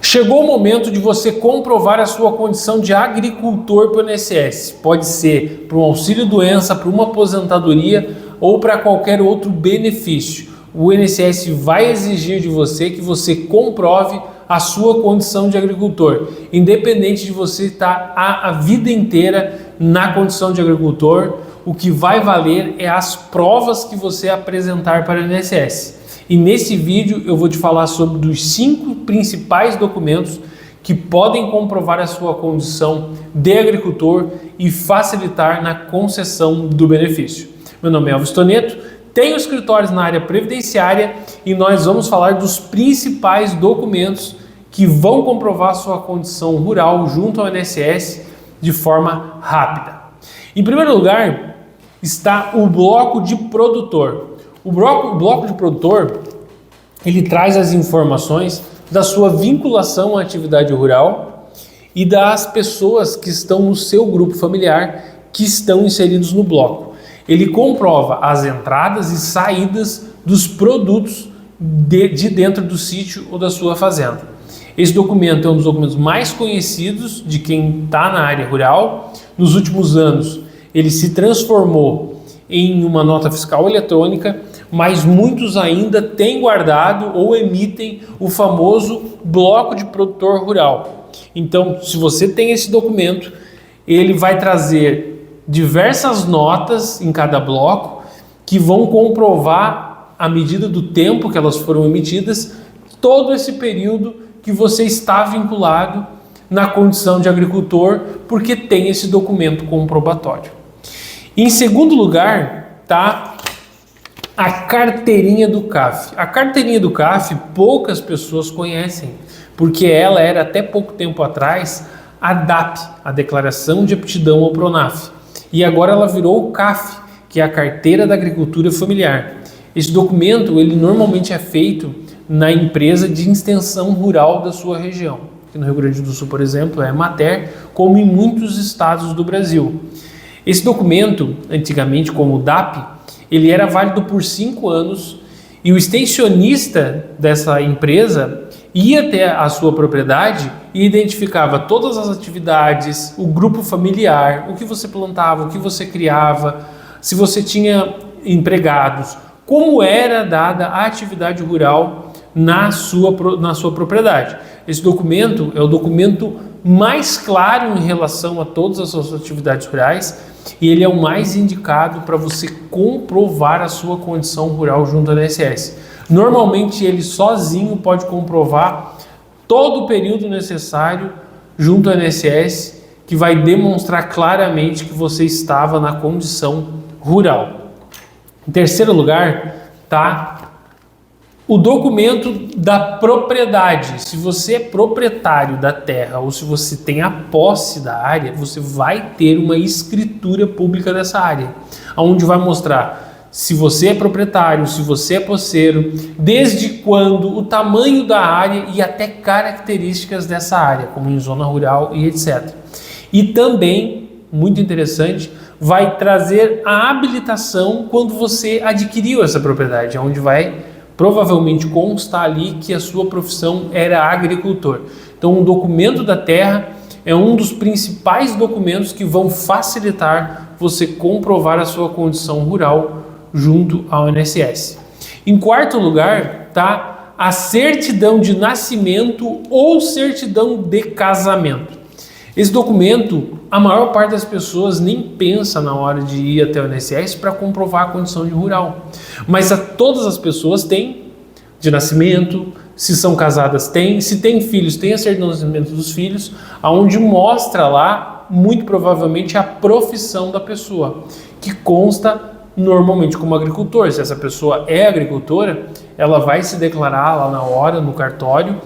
Chegou o momento de você comprovar a sua condição de agricultor para o INSS. Pode ser para um auxílio-doença, para uma aposentadoria ou para qualquer outro benefício. O INSS vai exigir de você que você comprove a sua condição de agricultor, independente de você estar a vida inteira na condição de agricultor. O que vai valer é as provas que você apresentar para o INSS. E nesse vídeo eu vou te falar sobre os 5 principais documentos que podem comprovar a sua condição de agricultor e facilitar na concessão do benefício. Meu nome é Elvis Toneto, tenho escritórios na área previdenciária e nós vamos falar dos principais documentos que vão comprovar a sua condição rural junto ao INSS de forma rápida. Em primeiro lugar está o bloco de produtor. O bloco de produtor, ele traz as informações da sua vinculação à atividade rural e das pessoas que estão no seu grupo familiar que estão inseridos no bloco. Ele comprova as entradas e saídas dos produtos de dentro do sítio ou da sua fazenda. Esse documento é um dos documentos mais conhecidos de quem está na área rural. Nos últimos anos, ele se transformou em uma nota fiscal eletrônica, mas muitos ainda têm guardado ou emitem o famoso bloco de produtor rural. Então, se você tem esse documento, ele vai trazer diversas notas em cada bloco que vão comprovar, à medida do tempo que elas foram emitidas, todo esse período que você está vinculado na condição de agricultor, porque tem esse documento comprobatório. Em segundo lugar, está a carteirinha do CAF. A carteirinha do CAF poucas pessoas conhecem, porque ela era até pouco tempo atrás a DAP, a Declaração de Aptidão ao PRONAF. E agora ela virou o CAF, que é a Carteira da Agricultura Familiar. Esse documento, ele normalmente é feito na empresa de extensão rural da sua região. Aqui no Rio Grande do Sul, por exemplo, é a Emater, como em muitos estados do Brasil. Esse documento, antigamente como o DAP, ele era válido por 5 anos e o extensionista dessa empresa ia até a sua propriedade e identificava todas as atividades, o grupo familiar, o que você plantava, o que você criava, se você tinha empregados, como era dada a atividade rural na sua propriedade. Esse documento é o documento mais claro em relação a todas as suas atividades rurais e ele é o mais indicado para você comprovar a sua condição rural junto ao INSS. Normalmente ele sozinho pode comprovar todo o período necessário junto ao INSS, que vai demonstrar claramente que você estava na condição rural. Em terceiro lugar está o documento da propriedade. Se você é proprietário da terra ou se você tem a posse da área, você vai ter uma escritura pública dessa área, onde vai mostrar se você é proprietário, se você é posseiro, desde quando, o tamanho da área e até características dessa área, como em zona rural e etc. E também, muito interessante, vai trazer a habilitação quando você adquiriu essa propriedade, onde vai provavelmente constar ali que a sua profissão era agricultor. Então, o documento da terra é um dos principais documentos que vão facilitar você comprovar a sua condição rural junto ao INSS. Em quarto lugar está a certidão de nascimento ou certidão de casamento. Esse documento, a maior parte das pessoas nem pensa na hora de ir até o INSS para comprovar a condição de rural. Mas todas as pessoas têm de nascimento, se são casadas têm, se têm filhos, tem a certidão de nascimento dos filhos, onde mostra lá, muito provavelmente, a profissão da pessoa, que consta normalmente como agricultor. Se essa pessoa é agricultora, ela vai se declarar lá na hora, no cartório,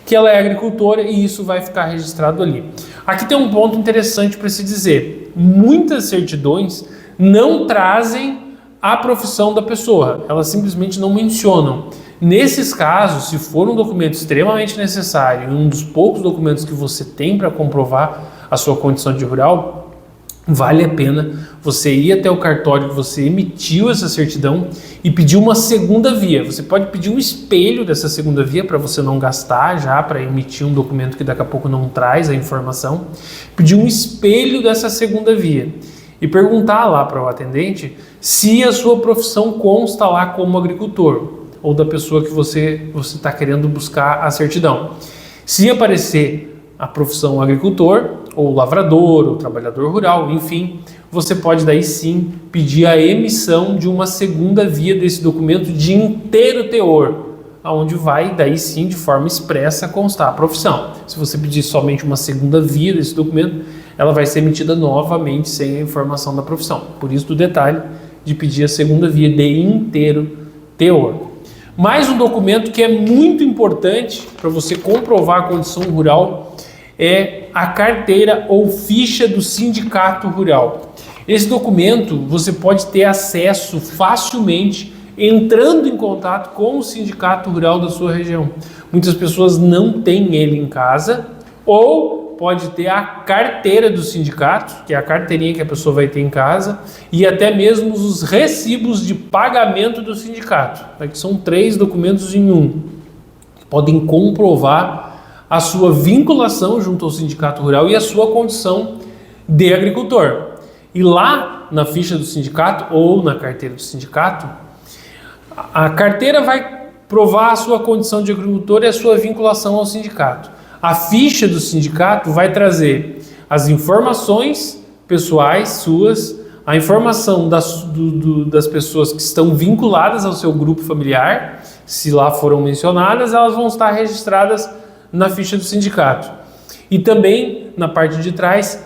que ela é agricultora e isso vai ficar registrado ali. Aqui tem um ponto interessante para se dizer. Muitas certidões não trazem a profissão da pessoa, elas simplesmente não mencionam. Nesses casos, se for um documento extremamente necessário, um dos poucos documentos que você tem para comprovar a sua condição de rural, vale a pena você ir até o cartório que você emitiu essa certidão e pedir uma segunda via. Você pode pedir um espelho dessa segunda via para você não gastar já para emitir um documento que daqui a pouco não traz a informação. Pedir um espelho dessa segunda via e perguntar lá para o atendente se a sua profissão consta lá como agricultor ou da pessoa que você está querendo buscar a certidão. Se aparecer a profissão agricultor, ou lavrador, ou trabalhador rural, enfim, você pode daí sim pedir a emissão de uma segunda via desse documento de inteiro teor, onde vai daí sim de forma expressa constar a profissão. Se você pedir somente uma segunda via desse documento, ela vai ser emitida novamente sem a informação da profissão. Por isso do detalhe de pedir a segunda via de inteiro teor. Mais um documento que é muito importante para você comprovar a condição rural é a carteira ou ficha do sindicato rural. Esse documento você pode ter acesso facilmente entrando em contato com o sindicato rural da sua região. Muitas pessoas não têm ele em casa, ou pode ter a carteira do sindicato, que é a carteirinha que a pessoa vai ter em casa, e até mesmo os recibos de pagamento do sindicato. Aqui são 3 documentos em um, que podem comprovar a sua vinculação junto ao sindicato rural e a sua condição de agricultor. E lá na ficha do sindicato ou na carteira do sindicato, a carteira vai provar a sua condição de agricultor e a sua vinculação ao sindicato. A ficha do sindicato vai trazer as informações pessoais suas, a informação das pessoas que estão vinculadas ao seu grupo familiar, se lá foram mencionadas, elas vão estar registradas na ficha do sindicato. E também, na parte de trás,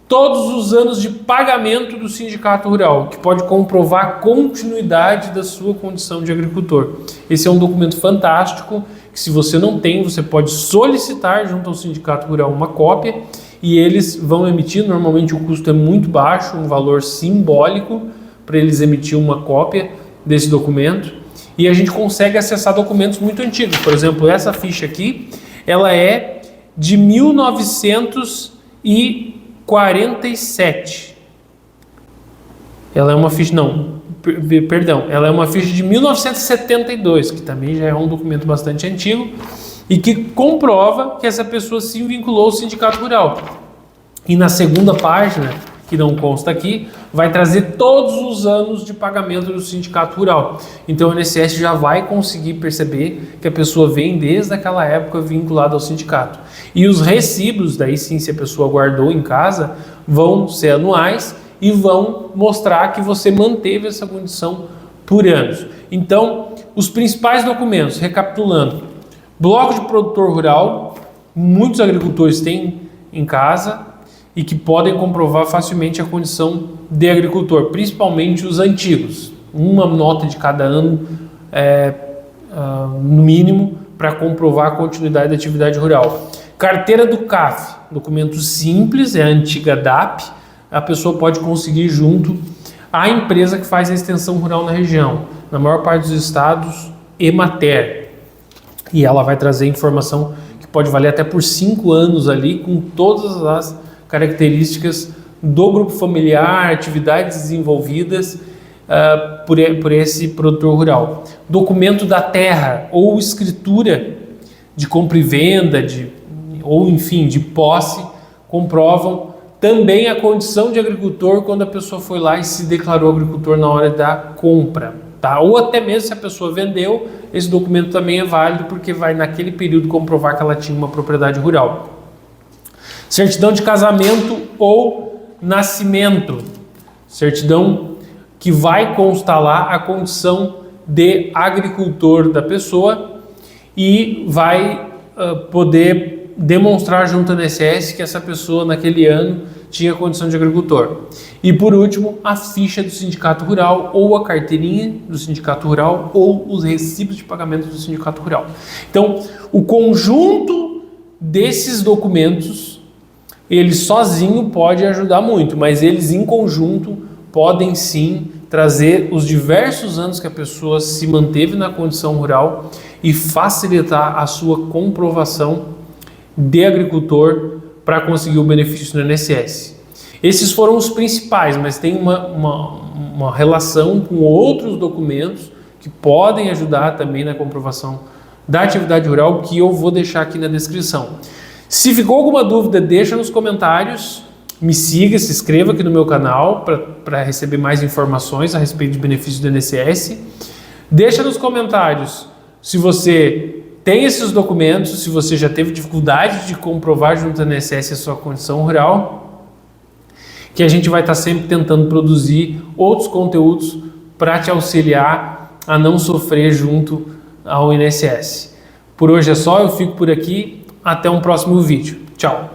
todos os anos de pagamento do sindicato rural, que pode comprovar a continuidade da sua condição de agricultor. Esse é um documento fantástico, que se você não tem, você pode solicitar junto ao sindicato rural uma cópia e eles vão emitir. Normalmente o custo é muito baixo, um valor simbólico para eles emitir uma cópia desse documento, e a gente consegue acessar documentos muito antigos. Por exemplo, essa ficha aqui, ela é de 1947. Ela é uma ficha, ela é uma ficha de 1972, que também já é um documento bastante antigo e que comprova que essa pessoa se vinculou ao sindicato rural. E na segunda página, que não consta aqui, vai trazer todos os anos de pagamento do sindicato rural. Então o INSS já vai conseguir perceber que a pessoa vem desde aquela época vinculada ao sindicato. E os recibos, daí sim, se a pessoa guardou em casa, vão ser anuais e vão mostrar que você manteve essa condição por anos. Então, os principais documentos, recapitulando: bloco de produtor rural, muitos agricultores têm em casa e que podem comprovar facilmente a condição de agricultor, principalmente os antigos. Uma nota de cada ano, no mínimo, para comprovar a continuidade da atividade rural. Carteira do CAF, documento simples, é a antiga DAP, a pessoa pode conseguir junto à empresa que faz a extensão rural na região. Na maior parte dos estados, Emater. E ela vai trazer informação que pode valer até por 5 anos ali, com todas as características do grupo familiar, atividades desenvolvidas por esse produtor rural. Documento da terra ou escritura de compra e venda, ou enfim, de posse, comprovam também a condição de agricultor quando a pessoa foi lá e se declarou agricultor na hora da compra, tá? Ou até mesmo se a pessoa vendeu, esse documento também é válido porque vai naquele período comprovar que ela tinha uma propriedade rural. Certidão de casamento ou nascimento, certidão que vai constar lá a condição de agricultor da pessoa e vai poder demonstrar junto ao INSS que essa pessoa naquele ano tinha condição de agricultor. E por último, a ficha do sindicato rural ou a carteirinha do sindicato rural ou os recibos de pagamento do sindicato rural. Então, o conjunto desses documentos, ele sozinho pode ajudar muito, mas eles em conjunto podem sim trazer os diversos anos que a pessoa se manteve na condição rural e facilitar a sua comprovação de agricultor para conseguir o benefício do INSS. Esses foram os principais, mas tem uma relação com outros documentos que podem ajudar também na comprovação da atividade rural, que eu vou deixar aqui na descrição. Se ficou alguma dúvida, deixa nos comentários, me siga, se inscreva aqui no meu canal para receber mais informações a respeito de benefícios do INSS. Deixa nos comentários se você tem esses documentos, se você já teve dificuldade de comprovar junto ao INSS a sua condição rural, que a gente vai estar sempre tentando produzir outros conteúdos para te auxiliar a não sofrer junto ao INSS. Por hoje é só, eu fico por aqui, até um próximo vídeo. Tchau!